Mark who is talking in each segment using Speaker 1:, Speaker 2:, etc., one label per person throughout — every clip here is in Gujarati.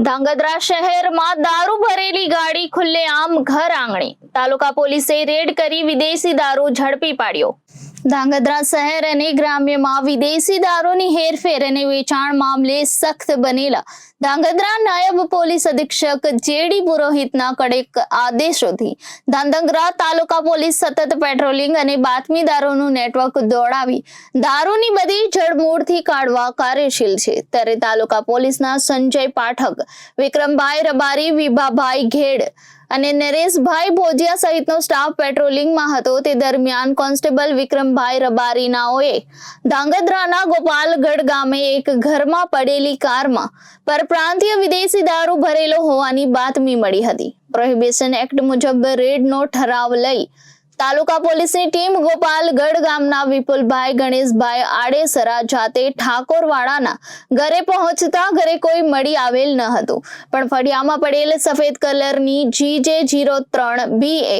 Speaker 1: ધાંગધ્રા શહેરમાં દારૂ ભરેલી ગાડી ખુલ્લેઆમ ઘર આંગણે. તાલુકા પોલીસે રેડ કરી વિદેશી દારૂ ઝડપી પાડ્યો. ધાંગધ્રા શહેર અને ગ્રામ્યમાં વિદેશી દારૂની હેરફેર અને વેચાણ મામલે સખ્ત બનેલા ધાંગધ્રા નાયબ પોલીસ અધિક્ષક જેડી પુરોહિતના કડક આદેશોથી ધાંગધ્રા તાલુકા પોલીસ સતત પેટ્રોલિંગ અને બાતમીદારોનું નેટવર્ક દોડાવી દારૂની બધી જડમૂળથી કાઢવા કાર્યશીલ છે. ત્યારે તાલુકા પોલીસના સંજય પાઠક, વિક્રમભાઈ રબારી, વિભાભાઈ ઘેડ અને નરેશભાઈ ભોજિયા સહિતનો સ્ટાફ પેટ્રોલિંગમાં હતો. તે દરમિયાન કોન્સ્ટેબલ વિક્રમભાઈ રબારીનાઓએ ધાંગધ્રાના ગોપાલગઢ ગામે એક ઘરમાં પડેલી કારમાં પરપ્રાંતીય વિદેશી દારૂ ભરેલો હોવાની બાતમી મળી હતી. પ્રોહિબિશન એક્ટ મુજબ રેડનો ઠરાવ લઈ તાલુકા પોલીસની ટીમ ગોપાલગઢ ગામના વિપુલભાઈ ગણેશભાઈ આડેસરા જાતે ઠાકોરવાડાના ઘરે પહોંચતા ઘરે કોઈ મળી આવેલ ન હતું, પણ ફળિયામાં પડેલ સફેદ કલરની GJ03 BA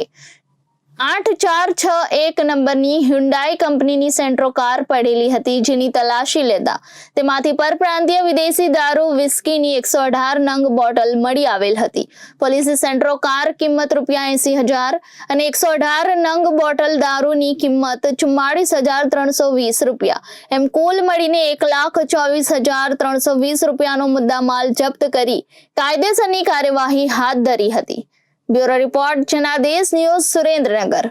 Speaker 1: 8461 નંબરની હ્યુન્ડાઈ કંપનીની સેન્ટ્રો કાર પડેલી હતી, જેની તલાશી લેતા તેમાંથી પરપ્રાંતીય વિદેશી દારૂ વિસ્કીની 118 નંગ બોટલ મળી આવેલ હતી. પોલીસે સેન્ટ્રો કાર કિંમત ₹80,000 અને 118 નંગ બોટલ દારૂની કિંમત ₹44,320 એમ કુલ મળીને ₹1,24,320નો મુદ્દામાલ જપ્ત કરી કાયદેસરની કાર્યવાહી હાથ ધરી હતી. Bureau report Janadesh news, Surendranagar.